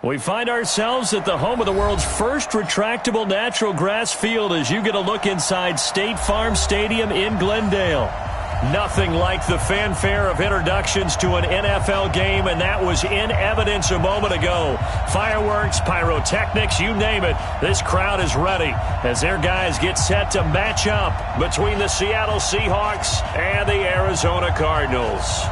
We find ourselves at the home of the world's first retractable natural grass field as you get a look inside State Farm Stadium in Glendale. Nothing like the fanfare of introductions to an NFL game, and that was in evidence a moment ago. Fireworks, pyrotechnics, you name it. This crowd is ready as their guys get set to match up between the Seattle Seahawks and the Arizona Cardinals.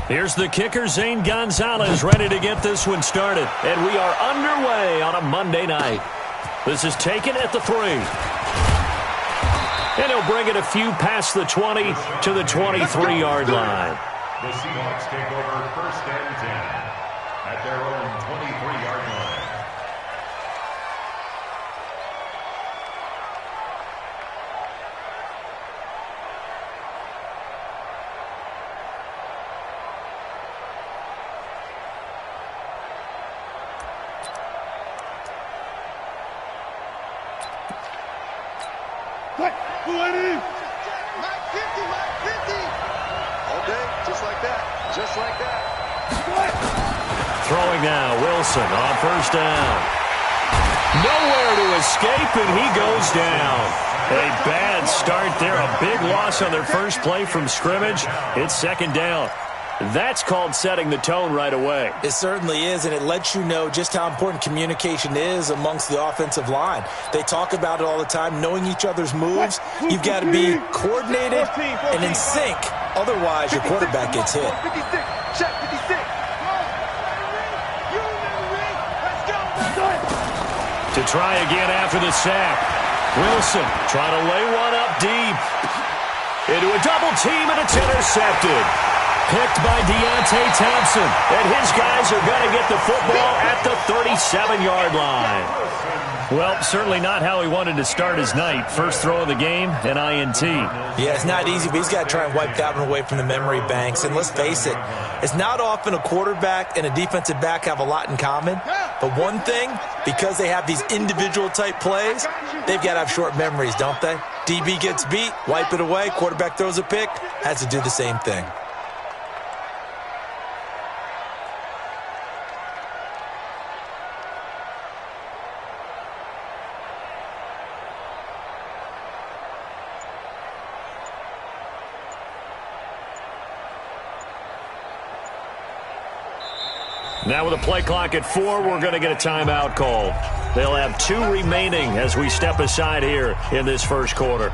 Here's the kicker, Zane Gonzalez, ready to get this one started. And we are underway on a Monday night. This is taken at the 3. And he'll bring it a few past the 20 to the 23-yard line. The Seahawks take over 1st and 10 at their own 23-yard line. Throwing now, Wilson on 1st down. Nowhere to escape, and he goes down. A bad start there, a big loss on their first play from scrimmage. It's 2nd down. That's called setting the tone right away. It certainly is, and it lets you know just how important communication is amongst the offensive line. They talk about it all the time, knowing each other's moves. You've got to be coordinated and in sync. Otherwise, your quarterback gets hit. To try again after the sack. Wilson trying to lay one up deep. Into a double team, and it's intercepted. Picked by Deontay Thompson. And his guys are going to get the football at the 37-yard line. Well, certainly not how he wanted to start his night. First throw of the game, an INT. Yeah, it's not easy, but he's got to try and wipe that one away from the memory banks. And let's face it, it's not often a quarterback and a defensive back have a lot in common. But one thing, because they have these individual type plays, they've got to have short memories, don't they? DB gets beat, wipe it away, quarterback throws a pick, has to do the same thing. Now with a play clock at 4, we're going to get a timeout call. They'll have 2 remaining as we step aside here in this first quarter.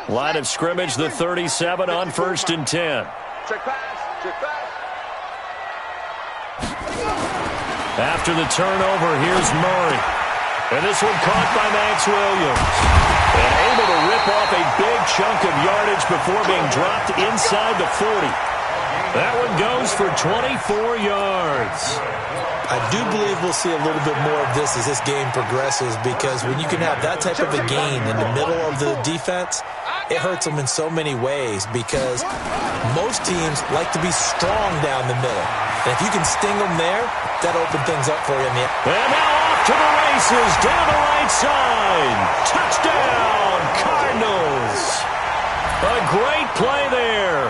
Line of scrimmage, the 37 on 1st and 10. Check pass. Check pass. After the turnover, here's Murray. And this one caught by Max Williams. And able to rip off a big chunk of yardage before being dropped inside the 40. That one goes for 24 yards. I do believe we'll see a little bit more of this as this game progresses, because when you can have that type of a gain in the middle of the defense, it hurts them in so many ways, because most teams like to be strong down the middle. And if you can sting them there, that opens things up for you in the end. And now off to the races, down the right side. Touchdown, Cardinals. A great play there.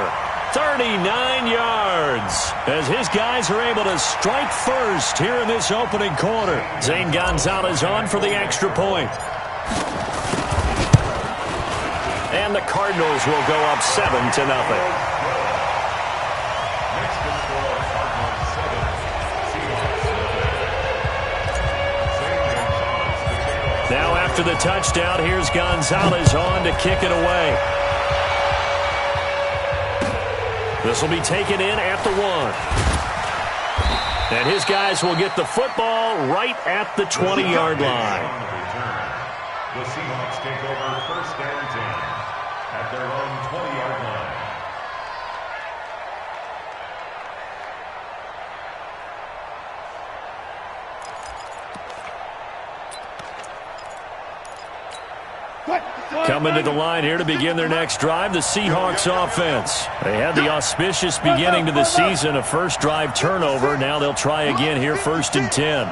39 yards as his guys are able to strike first here in this opening quarter. Zane Gonzalez on for the extra point. And the Cardinals will go up 7-0. Now after the touchdown, here's Gonzalez on to kick it away. This will be taken in at the 1. And his guys will get the football right at the 20-yard line. The Seahawks take over 1st and 10 at their own 20-yard line. Coming to the line here to begin their next drive, the Seahawks offense. They had the auspicious beginning to the season, a first drive turnover. Now they'll try again here, 1st and 10.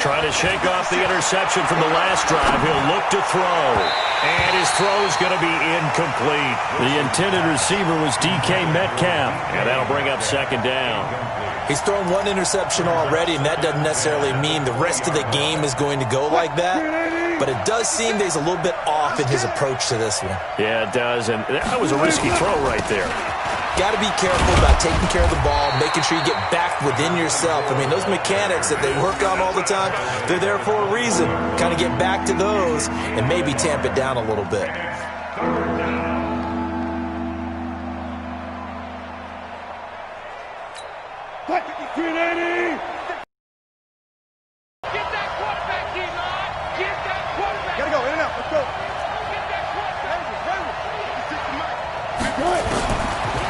Trying to shake off the interception from the last drive. He'll look to throw. And his throw is going to be incomplete. The intended receiver was DK Metcalf. And that'll bring up 2nd down. He's thrown one interception already, and that doesn't necessarily mean the rest of the game is going to go like that. But it does seem that he's a little bit off in his approach to this one. Yeah, it does. And that was a risky throw right there. Got to be careful about taking care of the ball, making sure you get back within yourself. I mean, those mechanics that they work on all the time, they're there for a reason. Kind of get back to those and maybe tamp it down a little bit.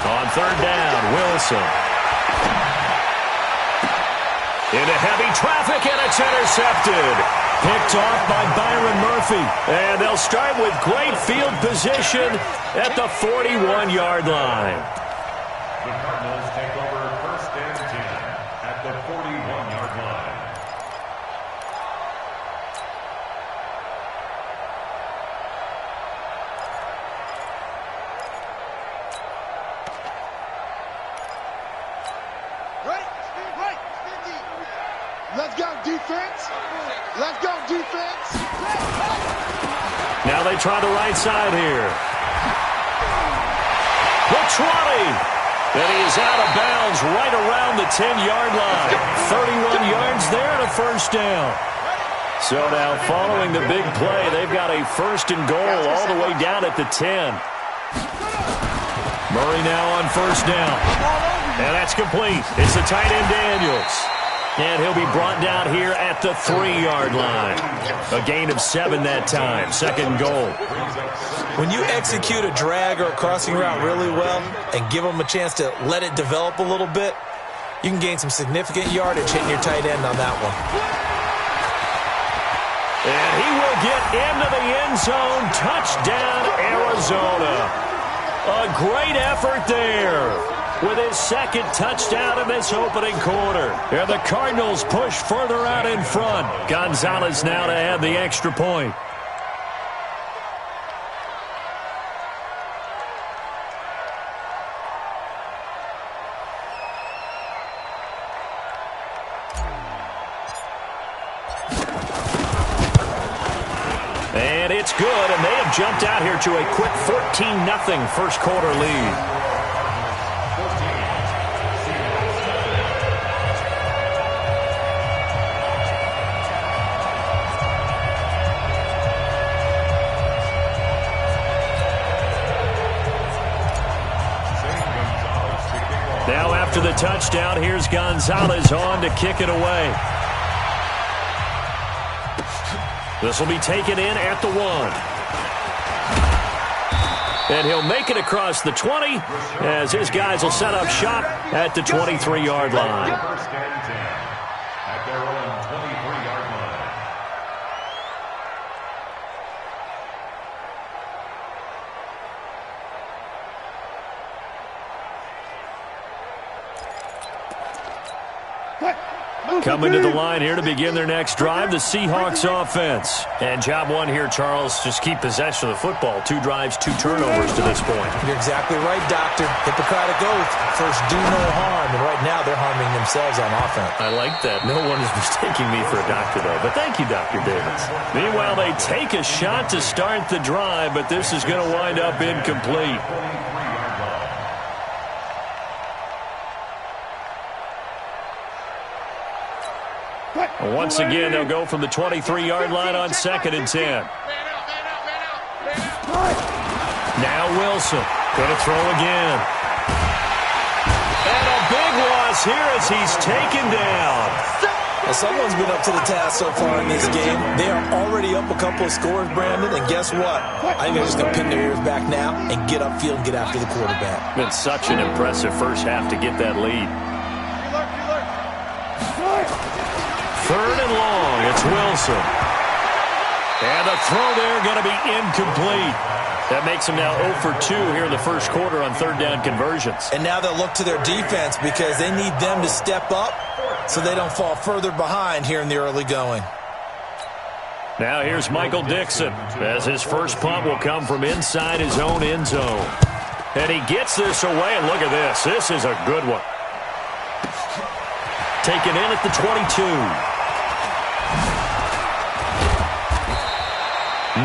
On 3rd down, Wilson. Into heavy traffic, and it's intercepted. Picked off by Byron Murphy. And they'll start with great field position at the 41-yard line. The Cardinals take over 1st and 10 at the 41-yard line. Let's go, defense. Let's go, defense. Now they try the right side here. The 20. And he is out of bounds right around the 10-yard line. 31 yards there and a 1st down. So now following the big play, they've got a 1st and goal all the way down at the 10. Murray now on 1st down. And that's complete. It's the tight end Daniels. And he'll be brought down here at the 3-yard line. A gain of 7 that time. 2nd goal. When you execute a drag or a crossing route really well and give them a chance to let it develop a little bit, you can gain some significant yardage hitting your tight end on that one. And he will get into the end zone. Touchdown, Arizona. A great effort there with his 2nd touchdown in this opening quarter. And the Cardinals push further out in front. Gonzalez now to add the extra point. And it's good, and they have jumped out here to a quick 14-0 first quarter lead. After the touchdown, here's Gonzalez on to kick it away. This will be taken in at the 1. And he'll make it across the 20 as his guys will set up shop at the 23-yard line. First and 10 at their own 23-yard line. Coming to the line here to begin their next drive, the Seahawks offense. And job one here, Charles, just keep possession of the football. 2 drives, 2 turnovers to this point. You're exactly right, Doctor. Hippocratic oath. First, do no harm. And right now, they're harming themselves on offense. I like that. No one is mistaking me for a doctor, though. But thank you, Dr. Davis. Meanwhile, they take a shot to start the drive, but this is going to wind up incomplete. Once again, they'll go from the 23-yard line on 2nd and 10. Now Wilson going to throw again. And a big loss here as he's taken down. Well, someone's been up to the task so far in this game. They are already up a couple of scores, Brandon, and guess what? I think they're just going to pin their ears back now and get upfield and get after the quarterback. Been such an impressive first half to get that lead. 3rd and long, it's Wilson. And the throw there going to be incomplete. That makes them now 0 for 2 here in the first quarter on 3rd down conversions. And now they'll look to their defense because they need them to step up so they don't fall further behind here in the early going. Now here's Michael Dixon as his first punt will come from inside his own end zone. And he gets this away, and look at this. This is a good one. Taken in at the 22.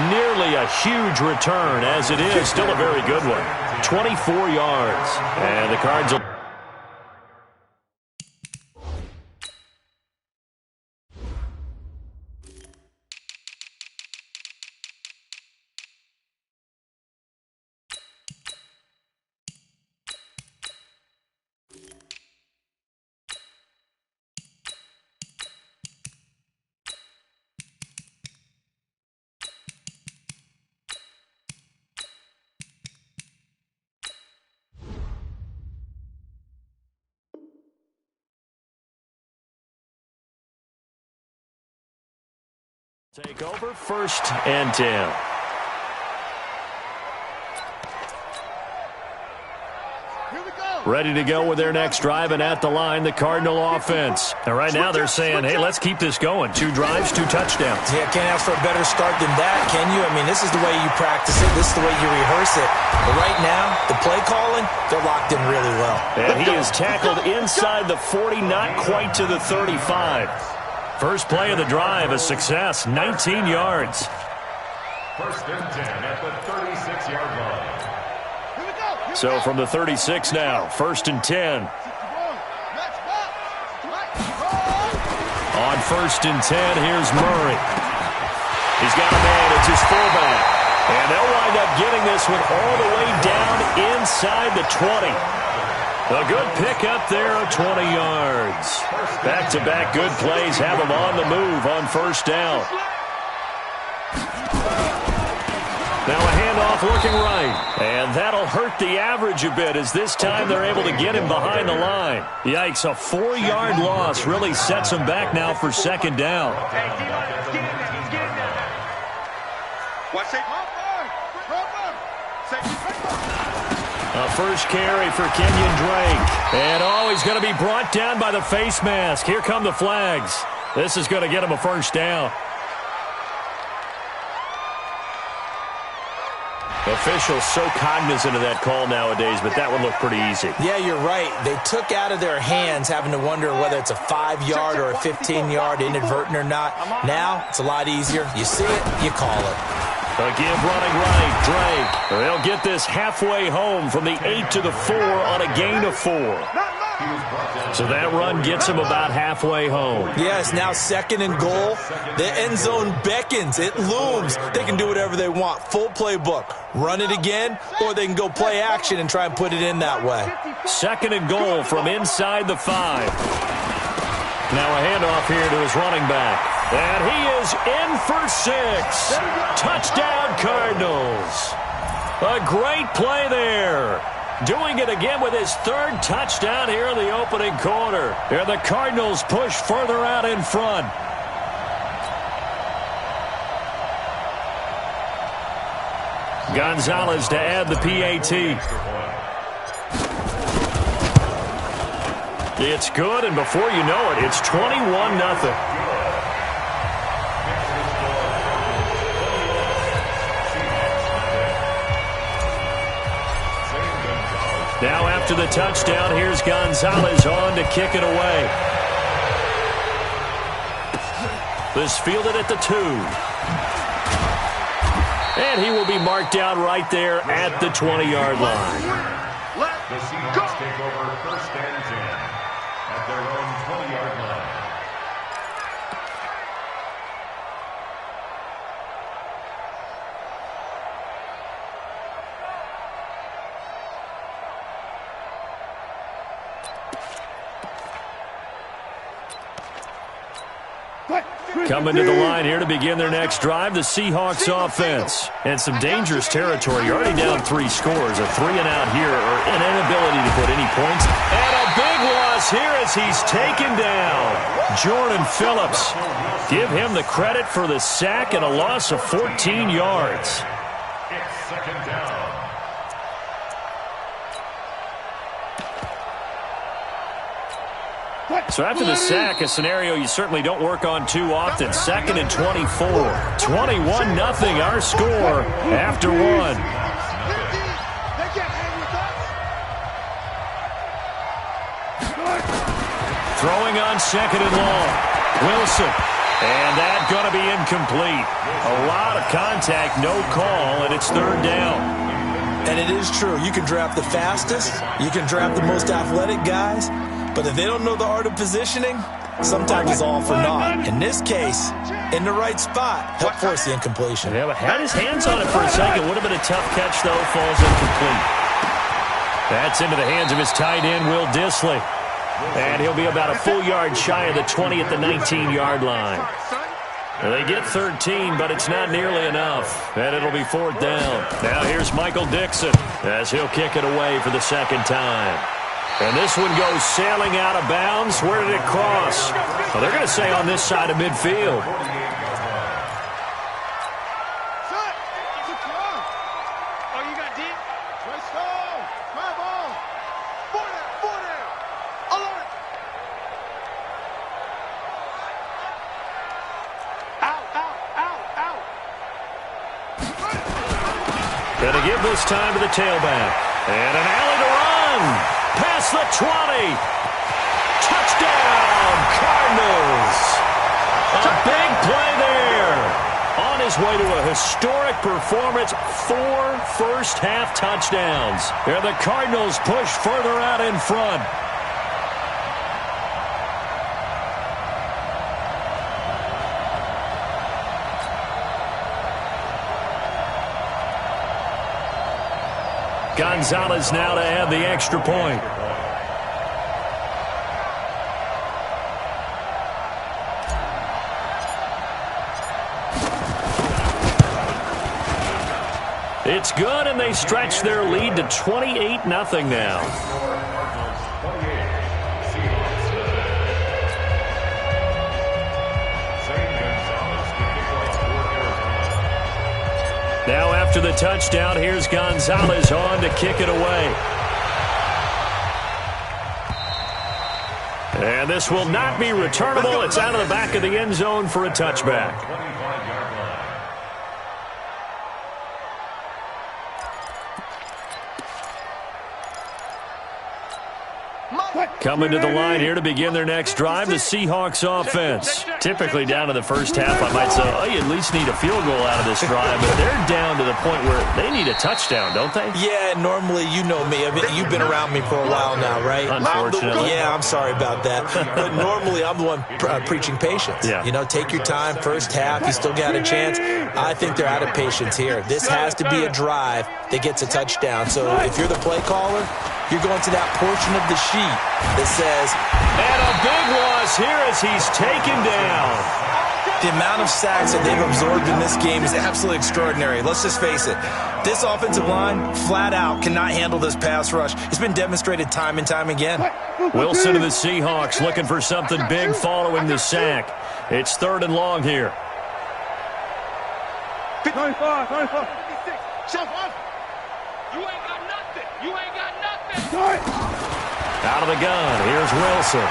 Nearly a huge return, as it is. Still a very good one. 24 yards. And the Cards will... take over 1st and 10. Ready to go with their next drive, and at the line, the Cardinal offense. And right now they're saying, hey, let's keep this going. 2 drives, 2 touchdowns. Yeah, can't ask for a better start than that, can you? I mean, this is the way you practice it. This is the way you rehearse it. But right now, the play calling, they're locked in really well. And he is tackled inside the 40, not quite to the 35. First play of the drive, a success, 19 yards. 1st and 10 at the 36-yard line. So from the 36 now, 1st and 10. On 1st and 10, here's Murray. He's got a man, it's his fullback. And they'll wind up getting this one all the way down inside the 20. A good pickup there of 20 yards. Back-to-back good plays have them on the move on 1st down. Now a handoff looking right. And that'll hurt the average a bit as this time they're able to get him behind the line. Yikes, a 4-yard loss really sets them back now for 2nd down. A first carry for Kenyon Drake. And he's going to be brought down by the face mask. Here come the flags. This is going to get him a 1st down. Officials so cognizant of that call nowadays, but that would look pretty easy. Yeah, you're right. They took out of their hands having to wonder whether it's a 5-yard or a 15-yard inadvertent or not. Now, it's a lot easier. You see it, you call it. A give running right, Drake. They'll get this halfway home from the 8 to the 4 on a gain of 4. So that run gets him about halfway home. Yes, now 2nd and goal. The end zone beckons. It looms. They can do whatever they want. Full playbook. Run it again, or they can go play action and try and put it in that way. 2nd and goal from inside the 5. Now a handoff here to his running back. And he is in for 6. Touchdown, Cardinals. A great play there. Doing it again with his 3rd touchdown here in the opening quarter. And the Cardinals push further out in front. Gonzalez to add the PAT. It's good, and before you know it, it's 21-0. Now after the touchdown, here's Gonzalez on to kick it away. This fielded at the 2. And he will be marked down right there at the 20-yard line. The Seahawks take over 1st and 10 at their own 20-yard line. Coming to the line here to begin their next drive, the Seahawks offense. And some dangerous territory. You're already down 3 scores. A 3-and-out here, or an inability to put any points. And a big loss here as he's taken down. Jordan Phillips. Give him the credit for the sack and a loss of 14 yards. It's 2nd down. So after the sack, a scenario you certainly don't work on too often. 2nd and 24. 21-0 our score after 1. Throwing on 2nd and long. Wilson. And that's going to be incomplete. A lot of contact, no call, and it's 3rd down. And it is true. You can draft the fastest. You can draft the most athletic guys. But if they don't know the art of positioning, sometimes it's all for naught. In this case, in the right spot, help force the incompletion. Yeah, but had his hands on it for a second. Would have been a tough catch, though. Falls incomplete. That's into the hands of his tight end, Will Dissly. And he'll be about a full yard shy of the 20 at the 19-yard line. They get 13, but it's not nearly enough. And it'll be 4th down. Now here's Michael Dixon as he'll kick it away for the 2nd time. And this one goes sailing out of bounds. Where did it cross? Well, they're going to say on this side of midfield. Going to give this time to the tailback. And an alley to run. Past the 20. Touchdown, Cardinals. A big play there. On his way to a historic performance, 4 first-half touchdowns. And the Cardinals push further out in front. Gonzalez now to add the extra point. It's good, and they stretch their lead to 28-0 now. Now after the touchdown, here's Gonzalez on to kick it away. And this will not be returnable. It's out of the back of the end zone for a touchback. Coming to the line here to begin their next drive, the Seahawks offense. Typically down to the first half, I might say, oh, you at least need a field goal out of this drive, but they're down to the point where they need a touchdown, don't they? Yeah, normally, you know me. I mean, you've been around me for a while now, right? Unfortunately. Yeah, I'm sorry about that. But normally, I'm the one preaching patience. Yeah. You know, take your time, first half, you still got a chance. I think they're out of patience here. This has to be a drive that gets a touchdown. So if you're the play caller, you're going to that portion of the sheet that says, and a big loss here as he's taken down. The amount of sacks that they've absorbed in this game is absolutely extraordinary. Let's just face it. This offensive line, flat out, cannot handle this pass rush. It's been demonstrated time and time again. Wilson to the Seahawks looking for something big following the sack. It's 3rd and long here. 25. 56. You ain't got nothing. You ain't got nothing. Out of the gun, here's Wilson.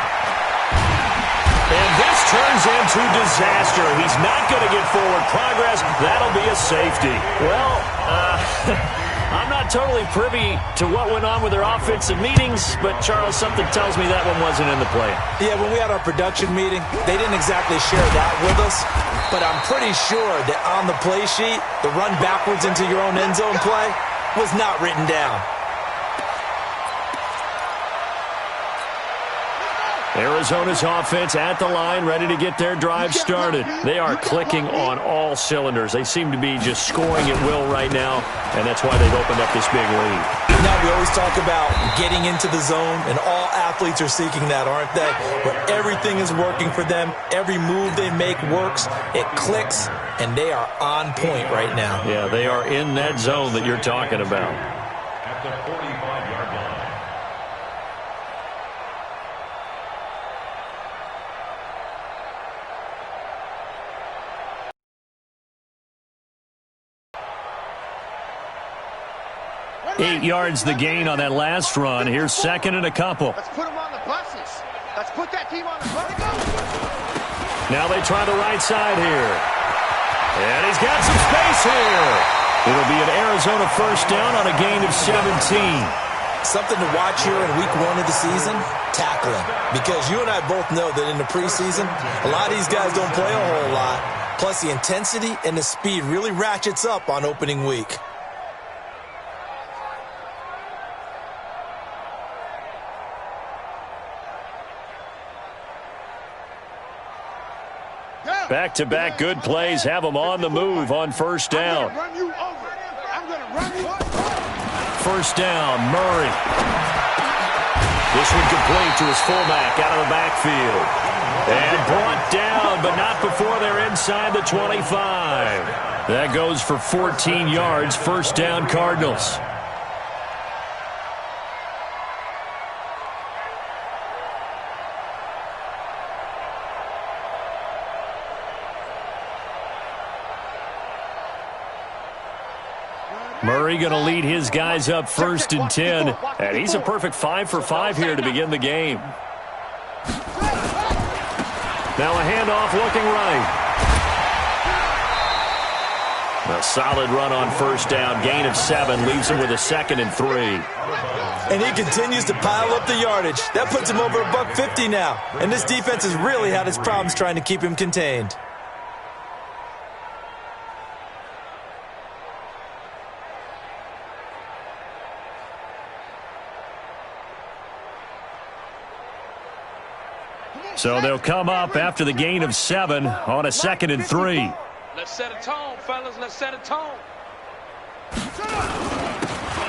And this turns into disaster. He's not going to get forward progress. That'll be a safety. Well, I'm not totally privy to what went on with their offensive meetings, but, Charles, something tells me that one wasn't in the play. Yeah, when we had our production meeting, they didn't exactly share that with us, but I'm pretty sure that on the play sheet, the run backwards into your own end zone play was not written down. Arizona's offense at the line, ready to get their drive started. They are clicking on all cylinders. They seem to be just scoring at will right now, and that's why they've opened up this big lead. Now, we always talk about getting into the zone, and all athletes are seeking that, aren't they? Where everything is working for them. Every move they make works. It clicks, and they are on point right now. Yeah, they are in that zone that you're talking about. At the 45-yard line. Eight yards the gain on that last run. Here's 2nd and a couple. Let's put them on the buses. Let's put that team on the buses. Now they try the right side here. And he's got some space here. It'll be an Arizona first down on a gain of 17. Something to watch here in week 1 of the season, tackling. Because you and I both know that in the preseason, a lot of these guys don't play a whole lot. Plus, the intensity and the speed really ratchets up on opening week. Back-to-back good plays have them on the move on first down. I'm going to run you over. I'm going to run you over. First down, Murray. This one complete to his fullback out of the backfield. And brought down, but not before they're inside the 25. That goes for 14 yards. First down, Cardinals. Murray going to lead his guys up 1st and 10. And he's a perfect 5 for 5 here to begin the game. Now a handoff looking right. A solid run on first down. Gain of 7 leaves him with a 2nd and 3. And he continues to pile up the yardage. That puts him over $150 now. And this defense has really had its problems trying to keep him contained. So they'll come up after the gain of 7 on a 2nd and 3. Let's set a tone, fellas. Let's set a tone.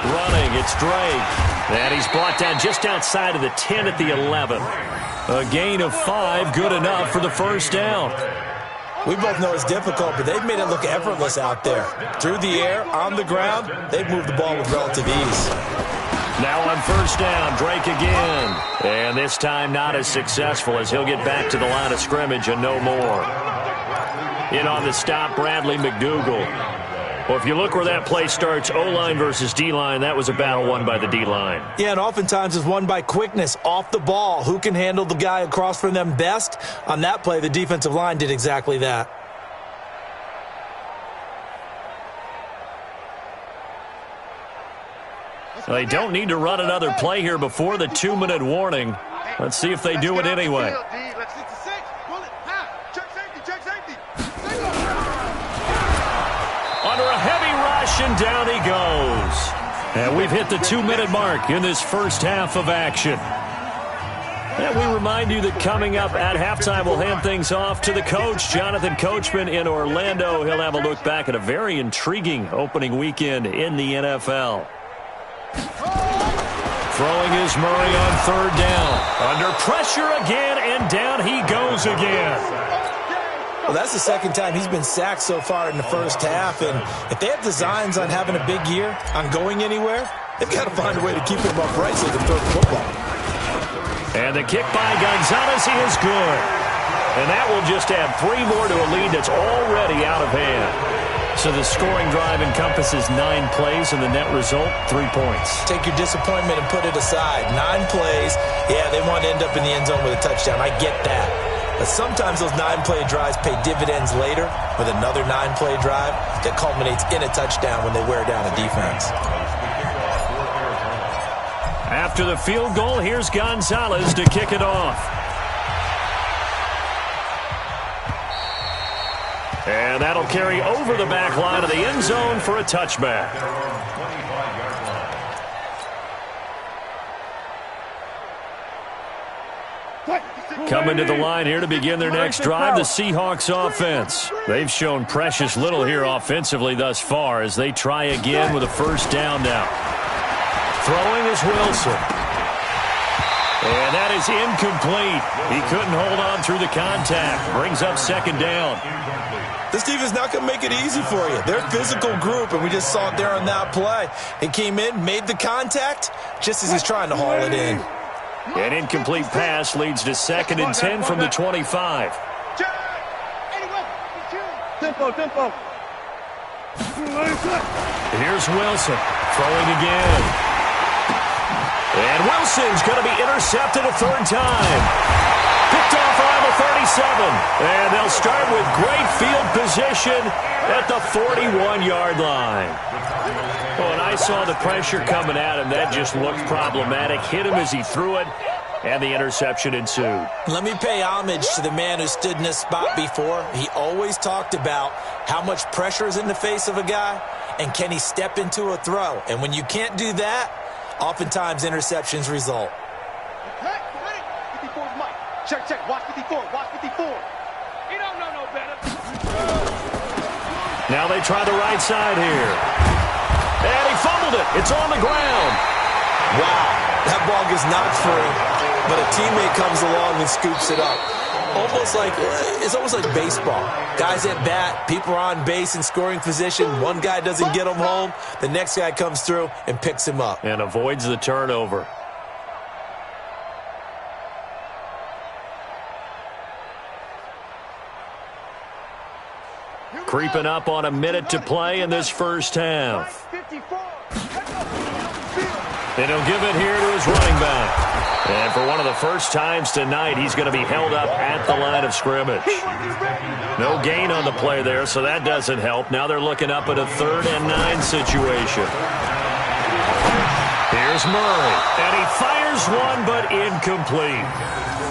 Running, it's Drake. And he's brought down just outside of the 10 at the 11. A gain of 5, good enough for the first down. We both know it's difficult, but they've made it look effortless out there. Through the air, on the ground, they've moved the ball with relative ease. Now on first down, Drake again. And this time not as successful as he'll get back to the line of scrimmage and no more. In on the stop, Bradley McDougal. Well, if you look where that play starts, O-line versus D-line, that was a battle won by the D-line. Yeah, and oftentimes it's won by quickness, off the ball. Who can handle the guy across from them best? On that play, the defensive line did exactly that. They don't need to run another play here before the 2-minute warning. Let's see if they do it anyway. Under a heavy rush, and down he goes. And we've hit the 2-minute mark in this first half of action. And we remind you that coming up at halftime, we'll hand things off to the coach, Jonathan Coachman in Orlando. He'll have a look back at a very intriguing opening weekend in the NFL. Throwing is Murray on third down. Under pressure again, and down he goes again. Well, that's the second time he's been sacked so far in the first half, and if they have designs on having a big year, on going anywhere, they've got to find a way to keep him upright so they can throw the football. And the kick by Gonzalez is good. And that will just add 3 more to a lead that's already out of hand. So the scoring drive encompasses 9 plays, and the net result, 3 points. Take your disappointment and put it aside. 9 plays, yeah, they want to end up in the end zone with a touchdown. I get that. But sometimes those 9-play drives pay dividends later with another 9-play drive that culminates in a touchdown when they wear down a defense. After the field goal, here's Gonzalez to kick it off. And that'll carry over the back line of the end zone for a touchback. Coming to the line here to begin their next drive, the Seahawks offense. They've shown precious little here offensively thus far as they try again with a first down now. Throwing is Wilson. And that is incomplete. He couldn't hold on through the contact. Brings up second down. This defense not going to make it easy for you. They're a physical group, and we just saw it there on that play. He came in, made the contact, just as he's trying to haul it in. An incomplete pass leads to 2nd and 10 from the 25. Tempo. Here's Wilson throwing again. And Wilson's going to be intercepted a 3rd time. Picked off around the 37. And they'll start with great field position at the 41-yard line. Well, and I saw the pressure coming at him. That just looked problematic. Hit him as he threw it, and the interception ensued. Let me pay homage to the man who stood in this spot before. He always talked about how much pressure is in the face of a guy, and can he step into a throw. And when you can't do that, oftentimes interceptions result. Check. Watch 54. He don't know no better. Now they try the right side here. And he fumbled it. It's on the ground. Wow, that ball gets knocked free, but a teammate comes along and scoops it up. It's almost like baseball. Guys at bat, people are on base in scoring position. One guy doesn't get him home. The next guy comes through and picks him up. And avoids the turnover. Creeping up on a minute to play in this first half. And he'll give it here to his running back. And for one of the first times tonight, he's going to be held up at the line of scrimmage. No gain on the play there, so that doesn't help. Now they're looking up at a 3rd and 9 situation. Here's Murray. And he fires one, but incomplete.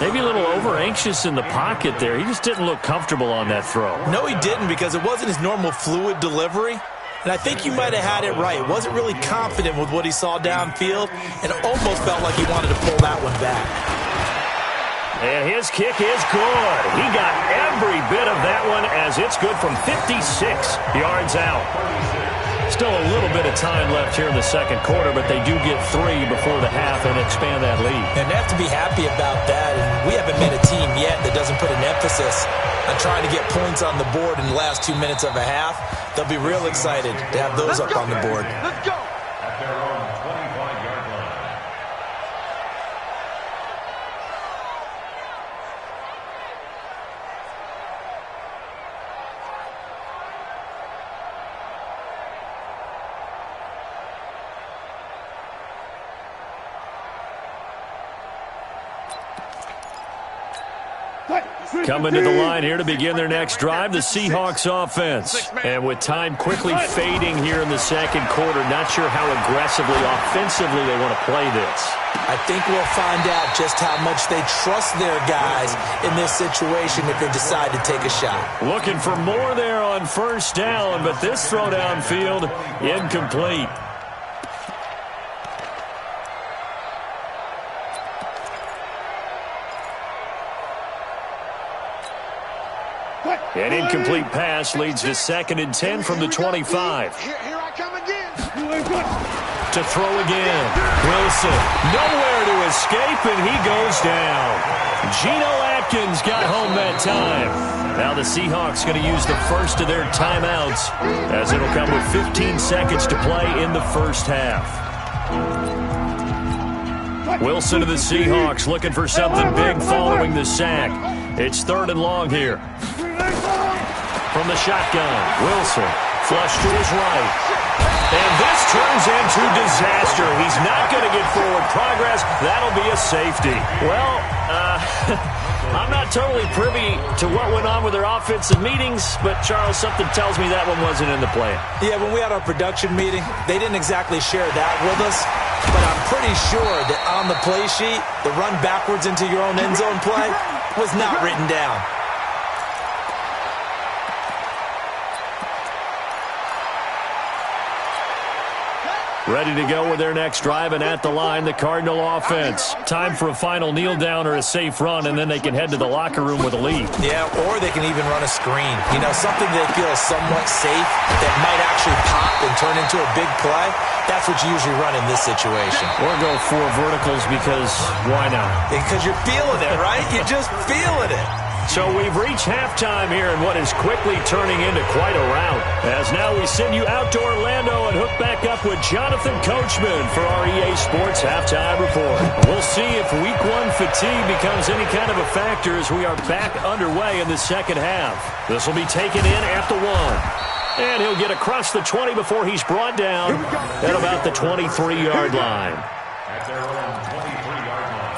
Maybe a little over-anxious in the pocket there. He just didn't look comfortable on that throw. No, he didn't, because it wasn't his normal fluid delivery. And I think you might have had it right. Wasn't really confident with what he saw downfield, and almost felt like he wanted to pull that one back. And his kick is good. He got every bit of that one as it's good from 56 yards out. Still a little bit of time left here in the second quarter, but they do get 3 before the half and expand that lead. And they have to be happy about that. And we haven't met a team yet that doesn't put an emphasis on trying to get points on the board in the last 2 minutes of a half. They'll be real excited to have those up on the board. Let's go. At their own 25-yard line. Coming to the line here to begin their next drive, the Seahawks offense. And with time quickly fading here in the second quarter, not sure how aggressively, offensively they want to play this. I think we'll find out just how much they trust their guys in this situation if they decide to take a shot. Looking for more there on first down, but this throw downfield incomplete. An incomplete pass leads to 2nd and 10 from the 25. Here I come again. To throw again. Wilson, nowhere to escape, and he goes down. Geno Atkins got home that time. Now the Seahawks going to use the first of their timeouts, as it'll come with 15 seconds to play in the first half. Wilson to the Seahawks looking for something big following the sack. It's 3rd and long here. From the shotgun, Wilson, flush to his right. And this turns into disaster. He's not going to get forward progress. That'll be a safety. Well, I'm not totally privy to what went on with their offensive meetings, but, Charles, something tells me that one wasn't in the plan. Yeah, when we had our production meeting, they didn't exactly share that with us, but I'm pretty sure that on the play sheet, the run backwards into your own end zone play was not written down. Ready to go with their next drive, and at the line, the Cardinal offense. Time for a final kneel down or a safe run, and then they can head to the locker room with a lead. Yeah, or they can even run a screen. You know, something they feel is somewhat safe that might actually pop and turn into a big play. That's what you usually run in this situation. Or go 4 verticals because why not? Because you're feeling it, right? You're just feeling it. So we've reached halftime here in what is quickly turning into quite a rout. As now we send you out to Orlando and hook back up with Jonathan Coachman for our EA Sports Halftime Report. We'll see if Week 1 fatigue becomes any kind of a factor as we are back underway in the second half. This will be taken in at the 1. And he'll get across the 20 before he's brought down at about the 23-yard line. At their own 23-yard line.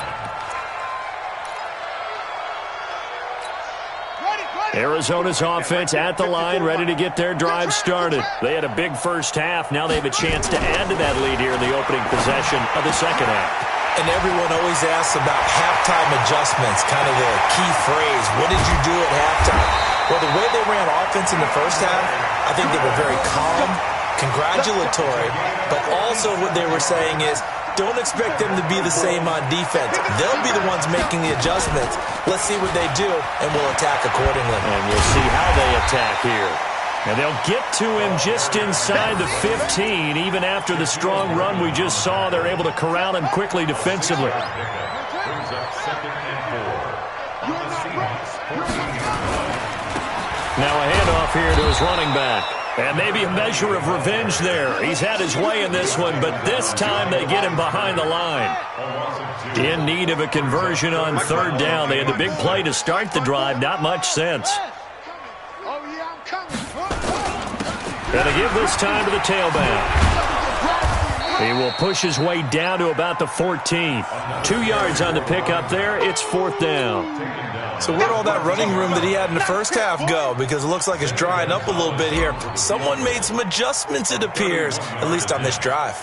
Arizona's offense at the line, ready to get their drive started. They had a big first half. Now they have a chance to add to that lead here in the opening possession of the second half. And everyone always asks about halftime adjustments, kind of the key phrase. What did you do at halftime? Well, the way they ran offense in the first half, I think they were very calm, congratulatory, but also what they were saying is, don't expect them to be the same on defense. They'll be the ones making the adjustments. Let's see what they do, and we'll attack accordingly. And we'll see how they attack here. And they'll get to him just inside the 15. Even after the strong run we just saw, they're able to corral him quickly defensively. Brings up 2nd and 4. On the Seahawks 14-yard line. Now a handoff here to his running back. And maybe a measure of revenge there. He's had his way in this one, but this time they get him behind the line. In need of a conversion on 3rd down. They had the big play to start the drive. Not much sense. And they give this time to the tailback. He will push his way down to about the 14. 2 yards on the pickup there. It's 4th down. So where'd all that running room that he had in the first half go? Because it looks like it's drying up a little bit here. Someone made some adjustments, it appears, at least on this drive.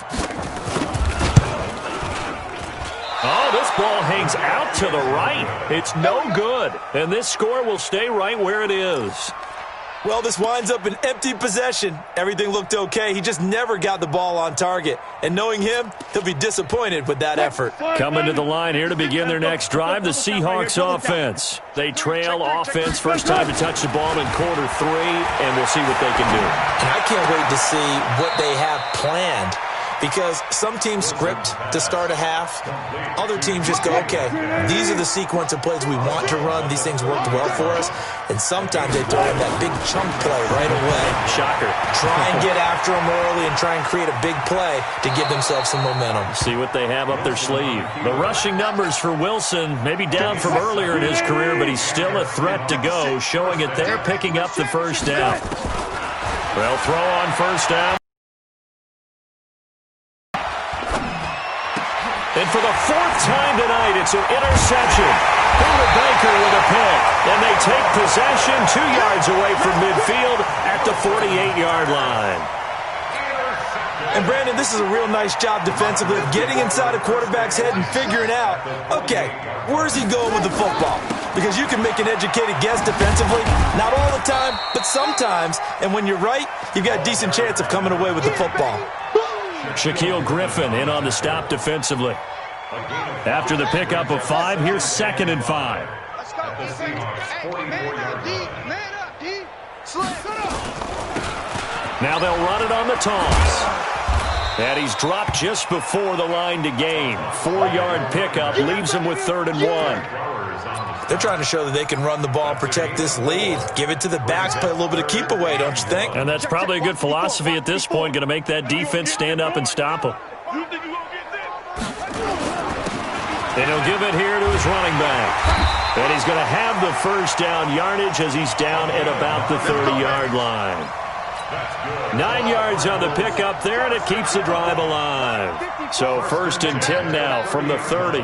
Oh, this ball hangs out to the right. It's no good. And this score will stay right where it is. Well, this winds up an empty possession. Everything looked okay. He just never got the ball on target. And knowing him, he'll be disappointed with that effort. Coming to the line here to begin their next drive, the Seahawks offense. They trail offense, first time to touch the ball in quarter 3, and we'll see what they can do. And I can't wait to see what they have planned. Because some teams script to start a half. Other teams just go, okay, these are the sequence of plays we want to run. These things worked well for us. And sometimes they throw in that big chunk play right away. Shocker. Try and get after them early and try and create a big play to give themselves some momentum. See what they have up their sleeve. The rushing numbers for Wilson, maybe down from earlier in his career, but he's still a threat to go, showing it there, picking up the first down. Well, throw on first down. And for the 4th time tonight, it's an interception. Buda Baker with a pick. And they take possession 2 yards away from midfield at the 48-yard line. And, Brandon, this is a real nice job defensively of getting inside a quarterback's head and figuring out, okay, where's he going with the football? Because you can make an educated guess defensively, not all the time, but sometimes. And when you're right, you've got a decent chance of coming away with the football. Shaquille Griffin in on the stop defensively. After the pickup of 5, here's 2nd and 5. Now they'll run it on the toss. And he's dropped just before the line to gain. 4-yard pickup leaves him with 3rd and 1. They're trying to show that they can run the ball and protect this lead. Give it to the backs, play a little bit of keep away, don't you think? And that's probably a good philosophy at this point, going to make that defense stand up and stop him. And he'll give it here to his running back. And he's going to have the first down yardage as he's down at about the 30-yard line. 9 yards on the pickup there, and it keeps the drive alive. So 1st and 10 now from the 30.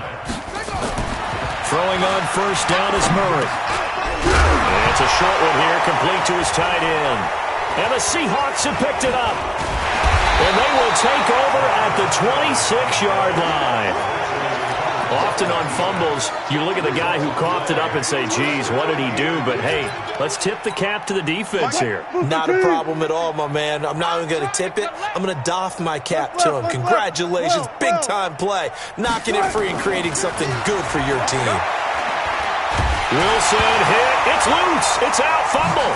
Throwing on first down is Murray. And it's a short one here, complete to his tight end. And the Seahawks have picked it up. And they will take over at the 26-yard line. Often on fumbles, you look at the guy who coughed it up and say, geez, what did he do? But, hey, let's tip the cap to the defense here. Not a problem at all, my man. I'm not even going to tip it. I'm going to doff my cap to him. Congratulations. Big-time play. Knocking it free and creating something good for your team. Wilson hit. It's loose. It's out. Fumble.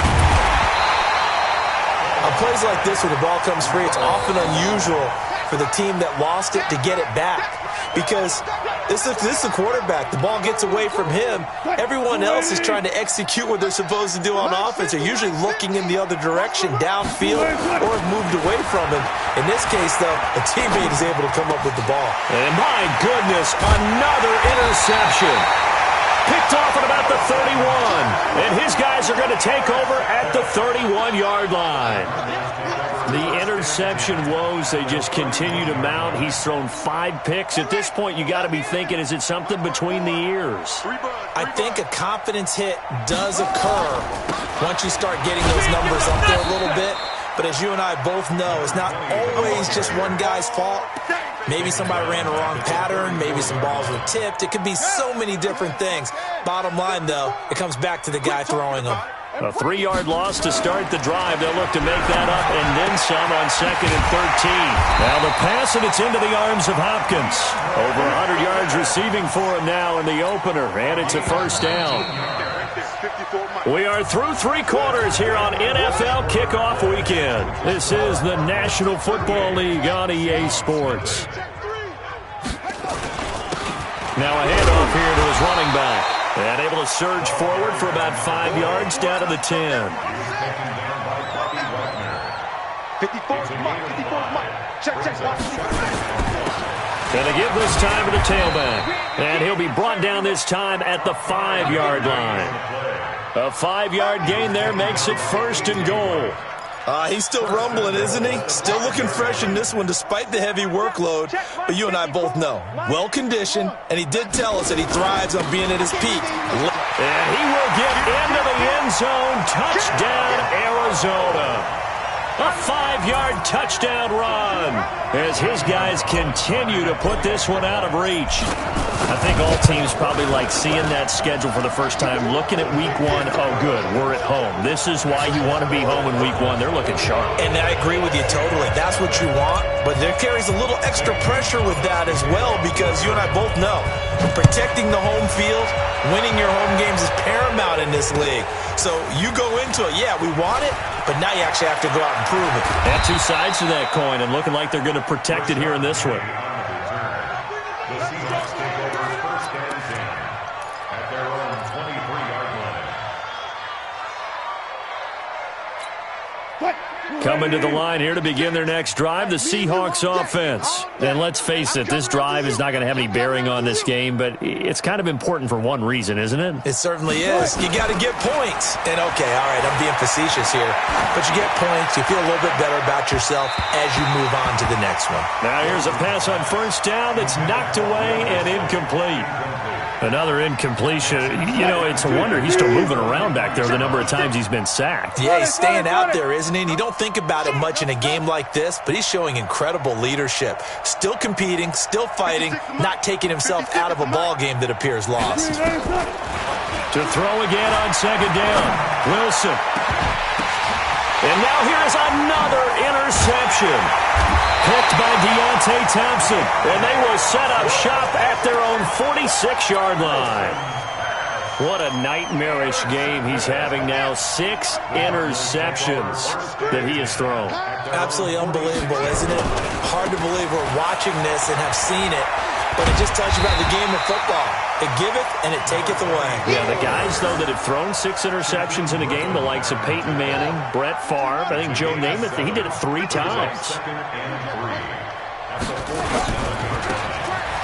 On plays like this where the ball comes free, it's often unusual for the team that lost it to get it back. Because this is the quarterback. The ball gets away from him. Everyone else is trying to execute what they're supposed to do on offense. They're usually looking in the other direction, downfield, or have moved away from him. In this case, though, a teammate is able to come up with the ball. And my goodness, another interception. Picked off at about the 31. And his guys are going to take over at the 31-yard line. The interception woes, they just continue to mount. He's thrown 5 picks. At this point, you got to be thinking, is it something between the ears? I think a confidence hit does occur once you start getting those numbers up there a little bit. But as you and I both know, it's not always just one guy's fault. Maybe somebody ran a wrong pattern. Maybe some balls were tipped. It could be so many different things. Bottom line, though, it comes back to the guy throwing them. A 3-yard loss to start the drive. They'll look to make that up and then some on 2nd and 13. Now the pass, and it's into the arms of Hopkins. Over 100 yards receiving for him now in the opener, and it's a first down. We are through 3 quarters here on NFL Kickoff Weekend. This is the National Football League on EA Sports. Now a handoff here to his running back. And able to surge forward for about 5 yards down to the 10. 54's Mike. Check. And they give this time to the tailback. And he'll be brought down this time at the 5-yard line. A 5-yard gain there makes it 1st and goal. He's still rumbling, isn't he? Still looking fresh in this one despite the heavy workload. But you and I both know, well-conditioned, and he did tell us that he thrives on being at his peak. And he will get into the end zone. Touchdown, Arizona. A 5-yard touchdown run as his guys continue to put this one out of reach. I think all teams probably like seeing that schedule for the first time, looking at week 1. Oh, good, we're at home. This is why you want to be home in week 1. They're looking sharp. And I agree with you totally. That's what you want. But there carries a little extra pressure with that as well, because you and I both know protecting the home field, winning your home games is paramount in this league. So you go into it, yeah, we want it, but now you actually have to go out and prove it. And 2 sides to that coin, and looking like they're going to protect it here in this one. The Seahawks take over 1st and 10 at their own 23-yard line. Coming to the line here to begin their next drive, the Seahawks offense. And let's face it, this drive is not going to have any bearing on this game, but it's kind of important for one reason, isn't it? It certainly is. You got to get points. And okay, all right, I'm being facetious here. But you get points, you feel a little bit better about yourself as you move on to the next one. Now here's a pass on first down that's knocked away and incomplete. Another incompletion. You know, it's a wonder he's still moving around back there the number of times he's been sacked. Yeah, he's staying out there, isn't he? And you don't think about it much in a game like this, but he's showing incredible leadership. Still competing, still fighting, not taking himself out of a ball game that appears lost. To throw again on second down. Wilson. And now here is another interception. Picked by Deontay Thompson. And they will set up shop at their own 46-yard line. What a nightmarish game he's having now. 6 interceptions that he has thrown. Absolutely unbelievable, isn't it? Hard to believe we're watching this and have seen it. But it just tells you about the game of football. It giveth and it taketh away. Yeah, the guys, though, that have thrown 6 interceptions in a game, the likes of Peyton Manning, Brett Favre, I think Joe Namath, he did it 3 times.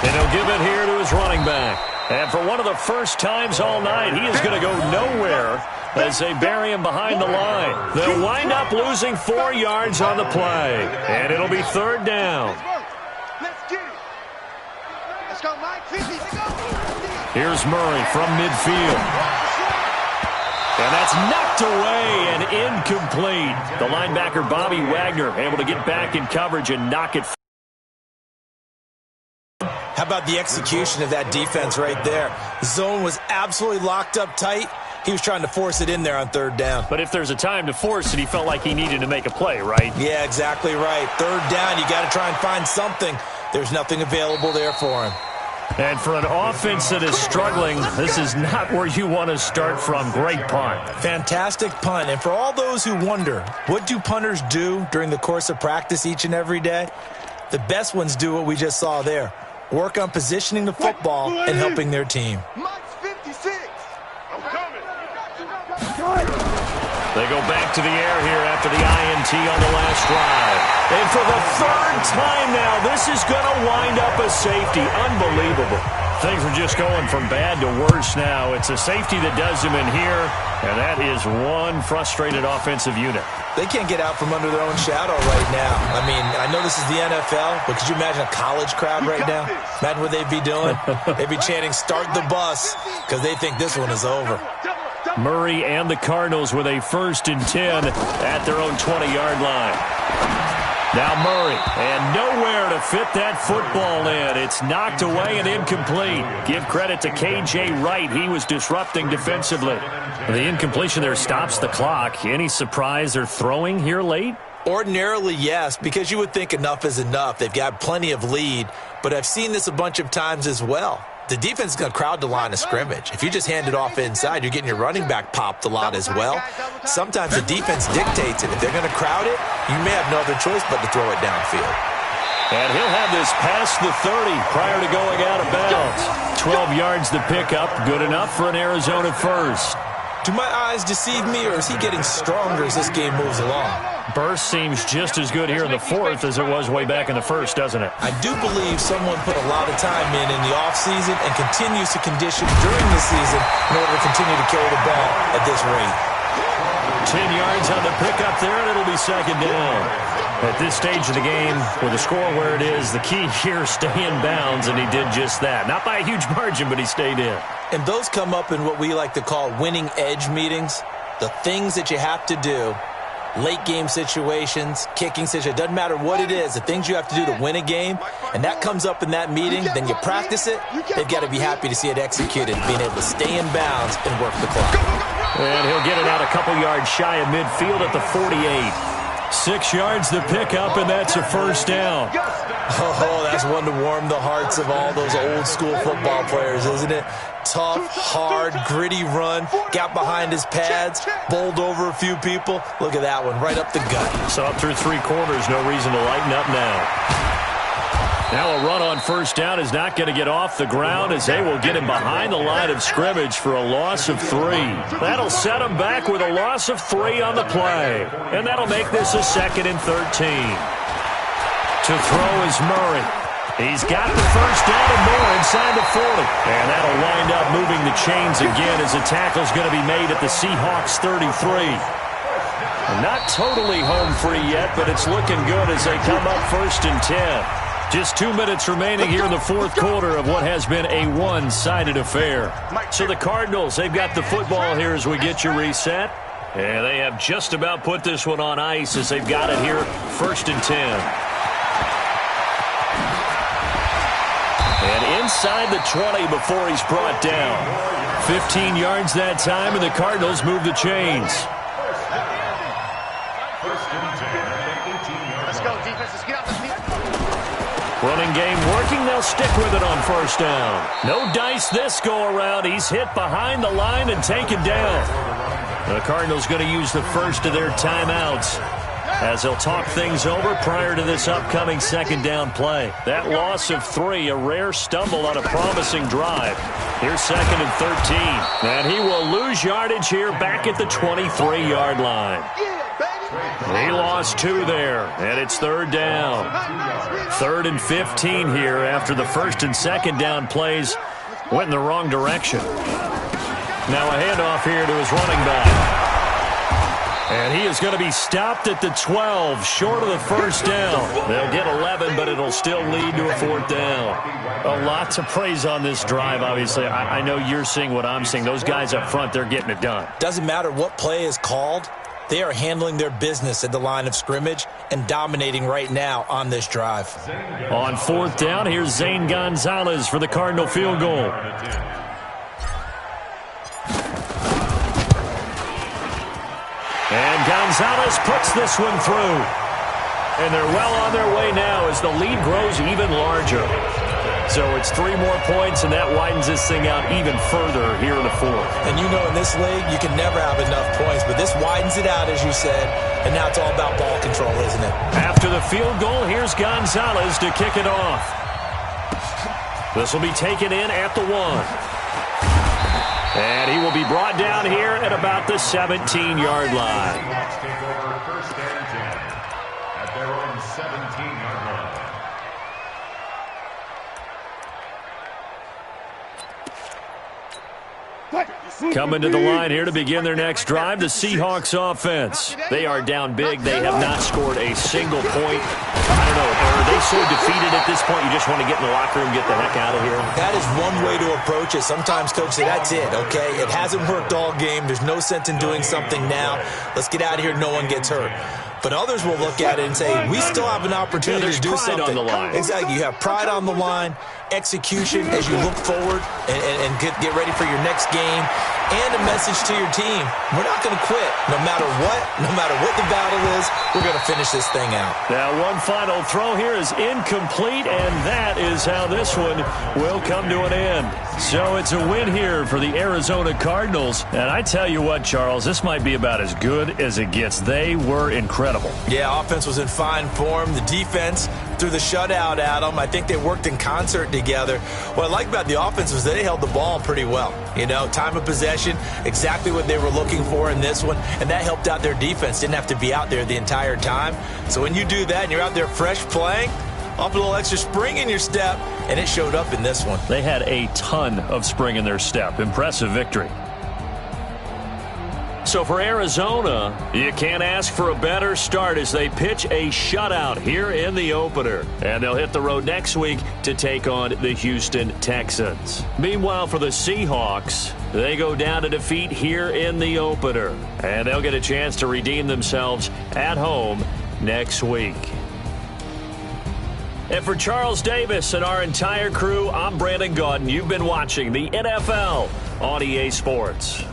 And he'll give it here to his running back. And for one of the first times all night, he is going to go nowhere as they bury him behind the line. They'll wind up losing 4 yards on the play. And it'll be 3rd down. Here's Murray from midfield. And that's knocked away and incomplete. The linebacker, Bobby Wagner, able to get back in coverage and knock it. How about the execution of that defense right there? The zone was absolutely locked up tight. He was trying to force it in there on 3rd down. But if there's a time to force it, he felt like he needed to make a play, right? Yeah, exactly right. 3rd down, you got to try and find something. There's nothing available there for him. And for an offense that is struggling, this is not where you want to start from. Great punt. Fantastic punt. And for all those who wonder, what do punters do during the course of practice each and every day? The best ones do what we just saw there. Work on positioning the football and helping their team. They go back to the air here after the INT on the last drive. And for the 3rd time now, this is going to wind up a safety. Unbelievable. Things are just going from bad to worse now. It's a safety that does him in here, and that is one frustrated offensive unit. They can't get out from under their own shadow right now. I mean, I know this is the NFL, but could you imagine a college crowd right now? Imagine what they'd be doing. They'd be chanting, "Start the bus," because they think this one is over. Murray and the Cardinals with a 1st and 10 at their own 20-yard line. Now Murray, and nowhere to fit that football in. It's knocked away and incomplete. Give credit to K.J. Wright. He was disrupting defensively. The incompletion there stops the clock. Any surprise they're throwing here late? Ordinarily, yes, because you would think enough is enough. They've got plenty of lead, but I've seen this a bunch of times as well. The defense is going to crowd the line of scrimmage. If you just hand it off inside, you're getting your running back popped a lot as well. Sometimes the defense dictates it. If they're going to crowd it, you may have no other choice but to throw it downfield. And he'll have this past the 30 prior to going out of bounds. 12 yards to pick up. Good enough for an Arizona 1st. Do my eyes deceive me, or is he getting stronger as this game moves along? Burst seems just as good here in the 4th as it was way back in the 1st, doesn't it? I do believe someone put a lot of time in the offseason and continues to condition during the season in order to continue to carry the ball at this rate. 10 yards on the pickup there, and it'll be 2nd down. At this stage of the game, with the score where it is, the key here is stay in bounds, and he did just that. Not by a huge margin, but he stayed in. And those come up in what we like to call winning edge meetings. The things that you have to do, late game situations, kicking situations, doesn't matter what it is, the things you have to do to win a game, and that comes up in that meeting, then you practice it, they've got to be happy to see it executed, being able to stay in bounds and work the clock. And he'll get it out a couple yards shy of midfield at the 48. 6 yards to pick up, and that's a 1st down. Oh, that's one to warm the hearts of all those old school football players, isn't it? Tough, hard, gritty run, got behind his pads, bowled over a few people. Look at that one, right up the gut. So up through 3 quarters, no reason to lighten up now. Now a run on 1st down is not going to get off the ground as they will get him behind the line of scrimmage for a loss of 3. That'll set him back with a loss of 3 on the play. And that'll make this a 2nd and 13. To throw is Murray. He's got the 1st down and more inside the 40. And that'll wind up moving the chains again as a tackle's going to be made at the Seahawks 33. Not totally home free yet, but it's looking good as they come up 1st and 10. Just 2 minutes remaining here in the fourth quarter of what has been a one-sided affair. So the Cardinals, they've got the football here as we get you reset. And they have just about put this one on ice as they've got it here, 1st and 10. And inside the 20 before he's brought down. 15 yards that time, and the Cardinals move the chains. Let's go, defense. Let's get out the field. Running game working. They'll stick with it on 1st down. No dice this go-around. He's hit behind the line and taken down. The Cardinals going to use the first of their timeouts as they'll talk things over prior to this upcoming 2nd down play. That loss of 3, a rare stumble on a promising drive. Here's 2nd and 13. And he will lose yardage here back at the 23-yard line. He lost 2 there, and it's 3rd down. 3rd and 15 here after the 1st and 2nd down plays went in the wrong direction. Now a handoff here to his running back. And he is going to be stopped at the 12, short of the 1st down. They'll get 11, but it'll still lead to a 4th down. A lot to praise on this drive, obviously. I know you're seeing what I'm seeing. Those guys up front, they're getting it done. Doesn't matter what play is called. They are handling their business at the line of scrimmage and dominating right now on this drive. On 4th down, here's Zane Gonzalez for the Cardinal field goal. And Gonzalez puts this one through. And they're well on their way now as the lead grows even larger. So it's 3 more points, and that widens this thing out even further here in the 4th. And you know in this league, you can never have enough points, but this widens it out, as you said, and now it's all about ball control, isn't it? After the field goal, here's Gonzalez to kick it off. This will be taken in at the 1. And he will be brought down here at about the 17-yard line. Take over 1st and 10 at their own 17-yard line. Coming to the line here to begin their next drive, the Seahawks offense. They are down big. They have not scored a single point. I don't know. Are they so defeated at this point you just want to get in the locker room and get the heck out of here? That is one way to approach it. Sometimes, Coach, say, that's it, okay? It hasn't worked all game. There's no sense in doing something now. Let's get out of here. No one gets hurt. But others will look at it and say, we still have an opportunity to do something. On the line. Exactly. You have pride on the line, execution as you look forward and get ready for your next game, and a message to your team. We're not going to quit. No matter what the battle is, we're going to finish this thing out. Now one final throw here is incomplete, and that is how this one will come to an end. So it's a win here for the Arizona Cardinals. And I tell you what, Charles, this might be about as good as it gets. They were incredible. Yeah, offense was in fine form. The defense threw the shutout at them. I think they worked in concert together. What I like about the offense was they held the ball pretty well. You know, time of possession, exactly what they were looking for in this one, and that helped out their defense. Didn't have to be out there the entire time. So when you do that and you're out there fresh playing, off a little extra spring in your step, and it showed up in this one. They had a ton of spring in their step. Impressive victory. So for Arizona, you can't ask for a better start as they pitch a shutout here in the opener. And they'll hit the road next week to take on the Houston Texans. Meanwhile, for the Seahawks, they go down to defeat here in the opener. And they'll get a chance to redeem themselves at home next week. And for Charles Davis and our entire crew, I'm Brandon Gaudin. You've been watching the NFL on EA Sports.